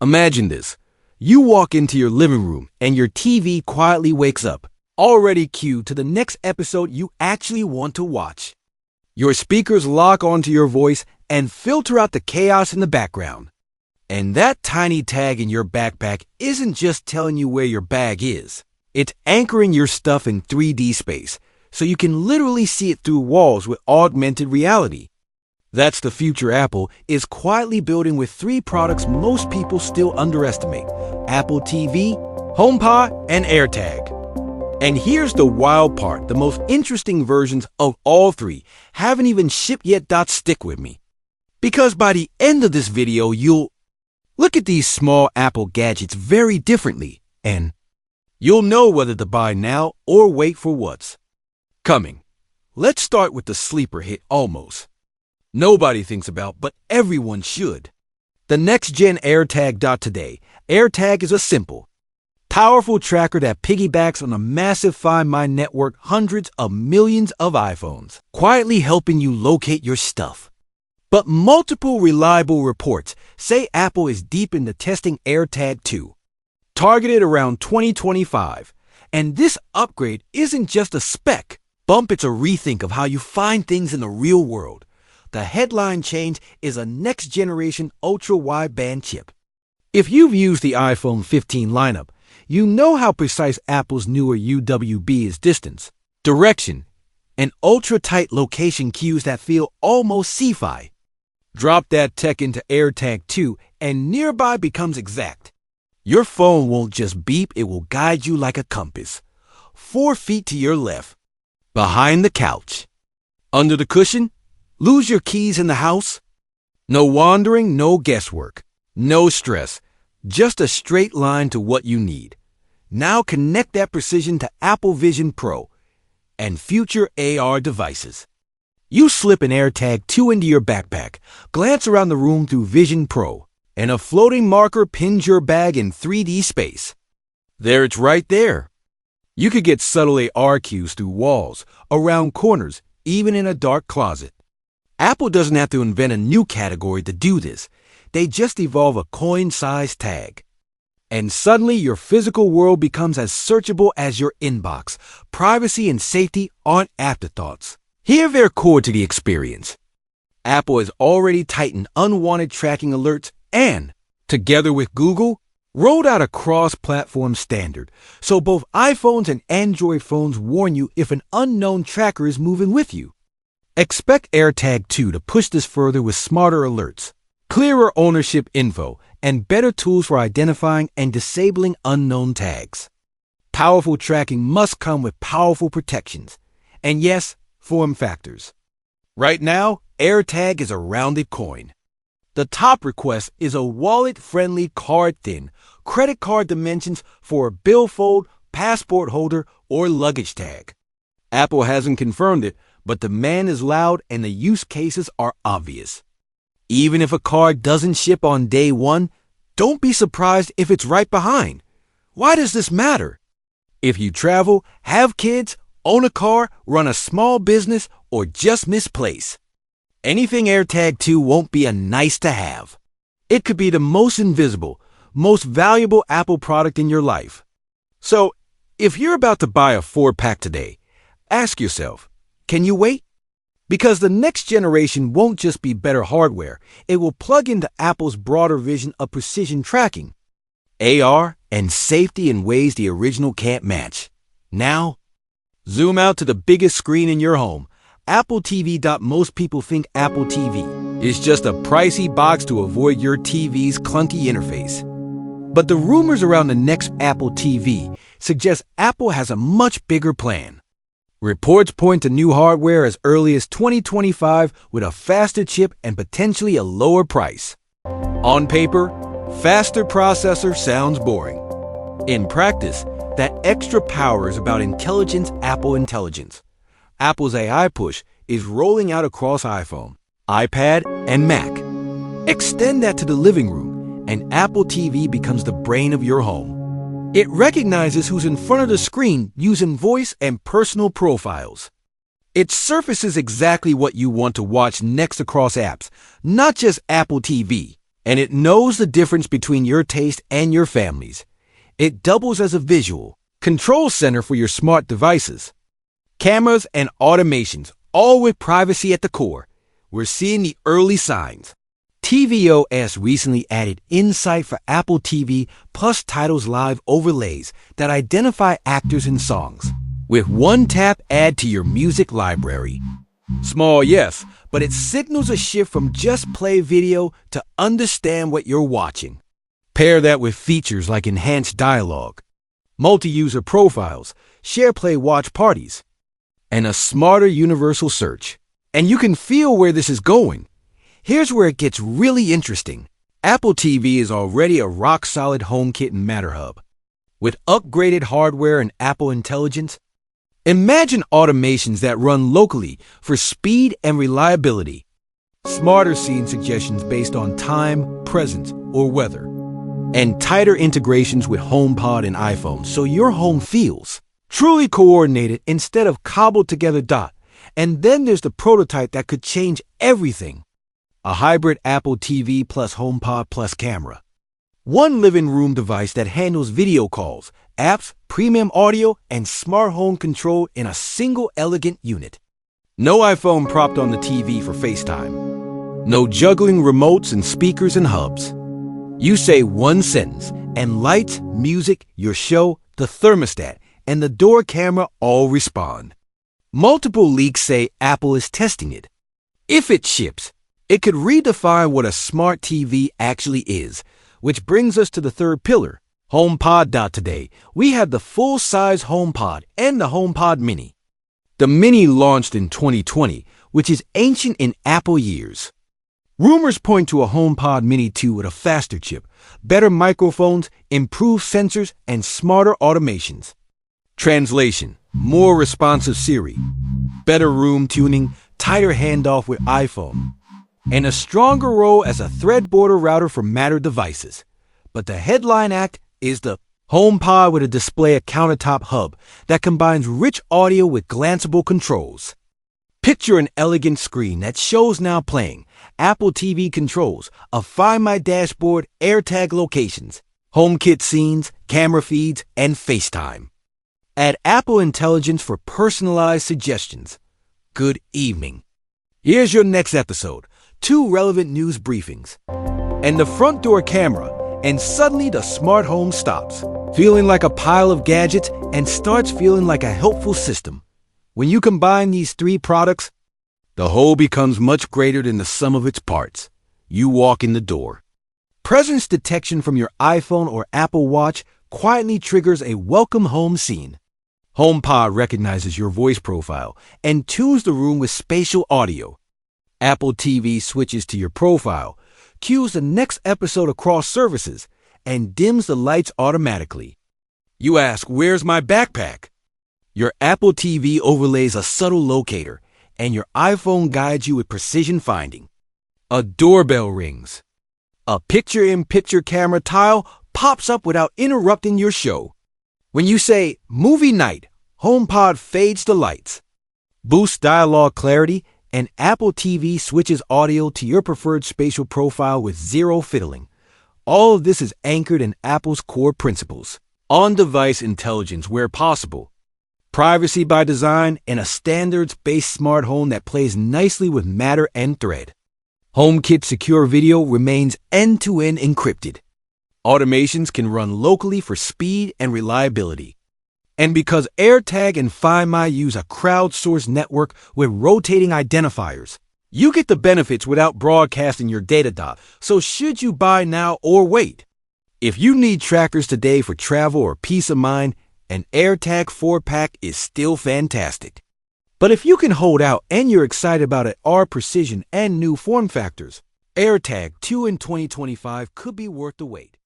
Imagine this. You walk into your living room and your TV quietly wakes up, already cued to the next episode you actually want to watch. Your speakers lock onto your voice and filter out the chaos in the background. And that tiny tag in your backpack isn't just telling you where your bag is. It's anchoring your stuff in 3D space, so you can literally see it through walls with augmented reality. That's the future Apple is quietly building with 3 products most people still underestimate: Apple TV, HomePod, and AirTag. And here's the wild part: the most interesting versions of all 3 haven't even shipped yet. Stick with me, because by the end of this video, you'll look at these small Apple gadgets very differently, and you'll know whether to buy now or wait for what's coming. Let's start with the sleeper hit almost nobody thinks about, but everyone should. The next-gen AirTag. Today, AirTag is a simple, powerful tracker that piggybacks on a massive Find My network, hundreds of millions of iPhones, quietly helping you locate your stuff. But multiple reliable reports say Apple is deep into testing AirTag 2, targeted around 2025. And this upgrade isn't just a spec bump, it's a rethink of how you find things in the real world. The headline change is a next-generation Ultra Wideband chip. If you've used the iPhone 15 lineup, you know how precise Apple's newer UWB is: distance, direction, and ultra-tight location cues that feel almost sci-fi. Drop that tech into AirTag 2 and nearby becomes exact. Your phone won't just beep, it will guide you like a compass. 4 feet to your left, behind the couch, under the cushion. Lose your keys in the house? No wandering, no guesswork, no stress, just a straight line to what you need. Now connect that precision to Apple Vision Pro and future AR devices. You slip an AirTag 2 into your backpack, glance around the room through Vision Pro, and a floating marker pins your bag in 3D space. There, it's right there. You could get subtle AR cues through walls, around corners, even in a dark closet. Apple doesn't have to invent a new category to do this. They just evolve a coin-sized tag. And suddenly your physical world becomes as searchable as your inbox. Privacy and safety aren't afterthoughts. Here they're core to the experience. Apple has already tightened unwanted tracking alerts and, together with Google, rolled out a cross-platform standard, so both iPhones and Android phones warn you if an unknown tracker is moving with you. Expect AirTag 2 to push this further with smarter alerts, clearer ownership info, and better tools for identifying and disabling unknown tags. Powerful tracking must come with powerful protections, and yes, form factors. Right now, AirTag is a rounded coin. The top request is a wallet-friendly, card-thin, credit card dimensions for a billfold, passport holder, or luggage tag. Apple hasn't confirmed it, but demand is loud and the use cases are obvious. Even if a card doesn't ship on day 1, don't be surprised if it's right behind. Why does this matter? If you travel, have kids, own a car, run a small business, or just misplace, anything AirTag 2 won't be a nice to have. It could be the most invisible, most valuable Apple product in your life. So, if you're about to buy a 4-pack today, ask yourself, can you wait? Because the next generation won't just be better hardware, it will plug into Apple's broader vision of precision tracking, AR, and safety in ways the original can't match. Now, zoom out to the biggest screen in your home, Apple TV. Most people think Apple TV is just a pricey box to avoid your TV's clunky interface. But the rumors around the next Apple TV suggest Apple has a much bigger plan. Reports point to new hardware as early as 2025 with a faster chip and potentially a lower price. On paper, faster processor sounds boring. In practice, that extra power is about intelligence, Apple intelligence. Apple's AI push is rolling out across iPhone, iPad, and Mac. Extend that to the living room, and Apple TV becomes the brain of your home. It recognizes who's in front of the screen using voice and personal profiles. It surfaces exactly what you want to watch next across apps, not just Apple TV, And it knows the difference between your taste and your family's. It doubles as a visual control center for your smart devices. Cameras and automations, all with privacy at the core. We're seeing the early signs. tvOS recently added Insight for Apple TV plus Titles Live overlays that identify actors and songs. With one tap, add to your music library. Small, yes, but it signals a shift from just play video to understand what you're watching. Pair that with features like enhanced dialogue, multi-user profiles, share play watch parties, and a smarter universal search. And you can feel where this is going. Here's where it gets really interesting. Apple TV is already a rock-solid HomeKit and Matter hub. With upgraded hardware and Apple Intelligence, imagine automations that run locally for speed and reliability. Smarter scene suggestions based on time, presence, or weather. And tighter integrations with HomePod and iPhone so your home feels truly coordinated instead of cobbled together dot. And then there's the prototype that could change everything. A hybrid Apple TV plus HomePod plus camera. One living room device that handles video calls, apps, premium audio, and smart home control in a single elegant unit. No iPhone propped on the TV for FaceTime. No juggling remotes and speakers and hubs. You say one sentence, and lights, music, your show, the thermostat, and the door camera all respond. Multiple leaks say Apple is testing it. If it ships, it could redefine what a smart TV actually is, which brings us to the third pillar, HomePod. Today, we have the full-size HomePod and the HomePod Mini. The Mini launched in 2020, which is ancient in Apple years. Rumors point to a HomePod Mini 2 with a faster chip, better microphones, improved sensors, and smarter automations. Translation: more responsive Siri, better room tuning, tighter handoff with iPhone, and a stronger role as a thread border router for Matter devices. But the headline act is the HomePod with a display countertop hub that combines rich audio with glanceable controls. Picture an elegant screen that shows now playing, Apple TV controls, a Find My Dashboard, AirTag locations, HomeKit scenes, camera feeds, and FaceTime. Add Apple Intelligence for personalized suggestions. Good evening. Here's your next episode. 2 relevant news briefings. And the front door camera, and suddenly the smart home stops, feeling like a pile of gadgets and starts feeling like a helpful system. When you combine these 3 products, the whole becomes much greater than the sum of its parts. You walk in the door. Presence detection from your iPhone or Apple Watch quietly triggers a welcome home scene. HomePod recognizes your voice profile and tunes the room with spatial audio. Apple TV switches to your profile, cues the next episode across services, and dims the lights automatically. You ask, "Where's my backpack?" Your Apple TV overlays a subtle locator, and your iPhone guides you with precision finding. A doorbell rings. A picture-in-picture camera tile pops up without interrupting your show. When you say, "Movie night," HomePod fades the lights, boosts dialogue clarity, and Apple TV switches audio to your preferred spatial profile with zero fiddling. All of this is anchored in Apple's core principles. On-device intelligence where possible, privacy by design, and a standards-based smart home that plays nicely with Matter and Thread. HomeKit Secure Video remains end-to-end encrypted. Automations can run locally for speed and reliability. And because AirTag and Find My use a crowdsourced network with rotating identifiers, you get the benefits without broadcasting your data. So should you buy now or wait? If you need trackers today for travel or peace of mind, an AirTag 4-pack is still fantastic. But if you can hold out and you're excited about our precision and new form factors, AirTag 2 in 2025 could be worth the wait.